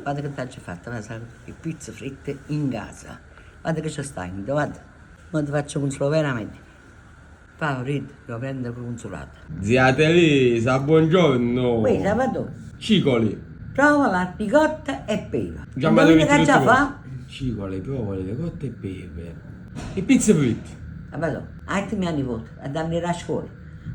Guarda che t'ho fatto, le pizze fritte in casa. Guarda che ci stai, guarda. Ma ti faccio consolare veramente. Favorito, lo prendo con consolato. Zia Teresa, buongiorno. Poi sabato, Cicoli. provola, ricotta e pepe. Già mi Indovina avete che detto già voi. fa? Cicoli, provole, ricotta e pepe. E pizze fritte. Sabato, anche mia nipote, a darmi la scuola.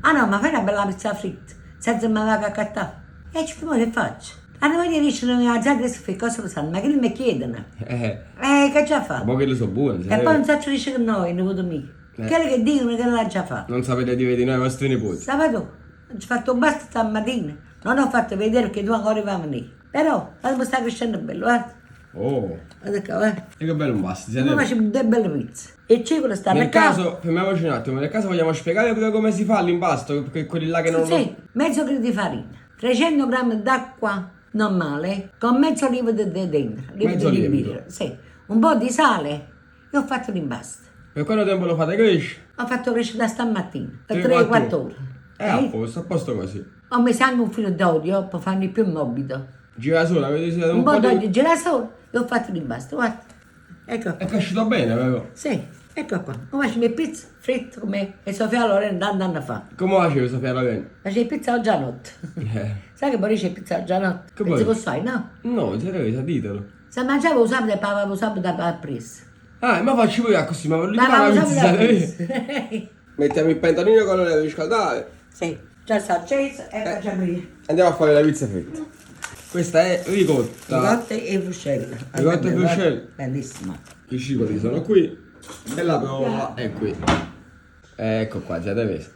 Ah no, ma fai una bella pizza fritta, senza mandare a cattare. E ci che faccio? Hanno voglia di riuscire a alzare che cosa lo sanno, ma che mi chiedono? Che già fa? Ma che lo so buono, E poi non so dire che noi, nipote mio. Quelli che dicono che l'ha già fatto. Non sapete dire di noi i vostri nipoti. Sabato, ho fatto basta stamattina. Non ho fatto vedere che tu ancora vai a venire. Però, guarda, sta crescendo bello, guarda. Oh, Guarda qua, guarda. e che bello un basto, zia Ma Teresa. facciamo due belle pizze. E il cibo sta Nel a casa. caso, fermiamoci un attimo, nel caso vogliamo spiegare pure come si fa l'impasto, perché quelli là che non Sì, mezzo chilo di farina, 300 grammi d'acqua normale, con mezzo lievito dentro. Mezzo di lievito. birra, sì. Un po' di sale e ho fatto l'impasto. Per quanto tempo lo fate crescere? Ho fatto crescere da stamattina, per 3-4 3-4 ore. A posto così. Ho messo anche un filo d'olio per farli più morbido. Gira solo, avete usato Un po' d'olio girasole e ho fatto l'impasto, guarda. Ecco. È cresciuto bene, però. Sì, ecco qua. Ho fatto le pizze fritte come e Sofia Loren andando a fare. Come facevi Sofia Loren? Facevo pizza oggi a notte. Sai che poi c'è pizza oggi a notte? Che Pensi poi? che sai, no? No, zia Teresa, ditelo. Se mangiavo lo sabato e pagavo lo sabato da presa. Ah, ma facci pure così, ma voglio Ma fare lo la sabato pizza, da zia Teresa. presa. Mettiamo il pentalino con l'olio di riscaldare. Sì, già sta acceso e facciamo io. Andiamo a fare la pizza fritta. Questa è ricotta. Ricotte e fuscello. Ricotta e fuscello. Bellissima. I cicoli sono qui. E la prova è qui. Ecco qua, zia Teresa.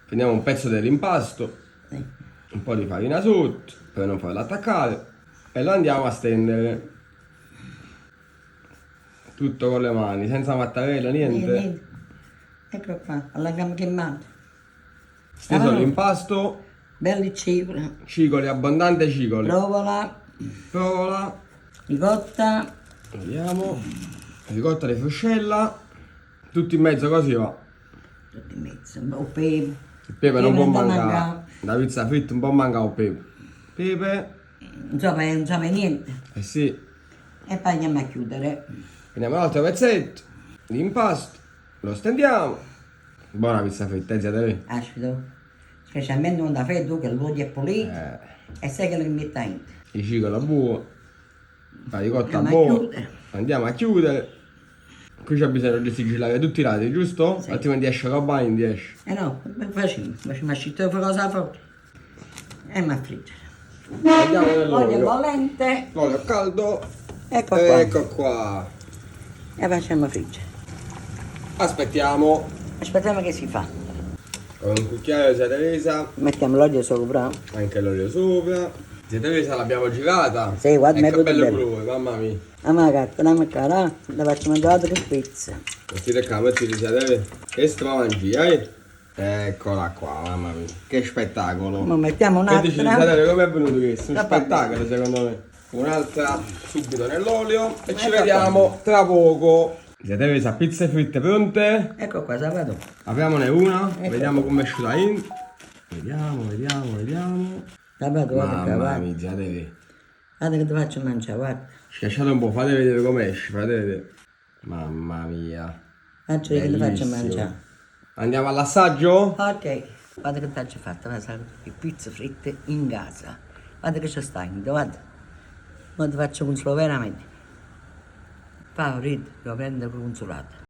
Prendiamo un pezzo dell'impasto. Sì. Un po' di farina sotto, per non farla attaccare. E lo andiamo a stendere. Tutto con le mani, senza mattarella, niente. Ecco qua, allarghiamo che mano. Steso l'impasto. Belli cicoli. Cicoli, abbondante cicoli. Provola, Provola. ricotta. Vediamo. Ricotta di fruscella. Tutto in mezzo così va. Tutto in mezzo, un po' pepe. Il pepe non può da mancare. La pizza fritta un po' manca il pepe. Pepe. Non so niente. Eh sì. E poi andiamo a chiudere. Prendiamo un altro pezzetto. L'impasto. Lo stendiamo. Buona pizza fritta, zia Teresa. Aspetta. Specialmente quando fai tu che l'olio è pulito e sai che lo metti in. Il cicolo buono. La ricotta Andiamo a buona. chiudere. Andiamo a chiudere. Qui c'è bisogno di sigillare tutti i lati, giusto? Sì. Altrimenti esce roba in 10. No, facciamo asciuttare cosa fuori. E mi friggere. Andiamo Olio nell'olio. bollente. L'olio caldo. Ecco qua. Ecco qua. E facciamo friggere. Aspettiamo. Aspettiamo che si fa. Con un cucchiaio zia Teresa. Mettiamo l'olio sopra. Anche l'olio sopra. Zia Teresa l'abbiamo girata. Sì, guarda, ecco è bello il bello. colore, mamma mia. Ah, ma cazzo, la cara, la faccio mangiare che pizza. Mettete qua, mettete zia Teresa. Che stramangi, Eccola qua, mamma mia. Che spettacolo. Ma mettiamo Che dici, zia un'altra. Teresa, com'è venuto questo? Un Va bene. spettacolo secondo me. Un'altra subito nell'olio e ci Ecco vediamo tra poco. Zia Teresa, pizze fritte pronte? Ecco qua, sabato. Apriamone una, Ecco. vediamo come asciutta in. Vediamo. Sabato, guarda qua, Mamma guarda. mia, zia Teresa. Guarda che ti faccio mangiare, guarda. Schiacciate un po', fate vedere come esce, fate vedere. Mamma mia. Faccio che ti faccio Bellissimo. mangiare. Andiamo all'assaggio? Ok, guarda che ti faccio fatta, le pizze fritte in casa. Guarda che ci stai, guarda. Ma ti faccio consolare veramente. Favorito, lo prendo con consolato.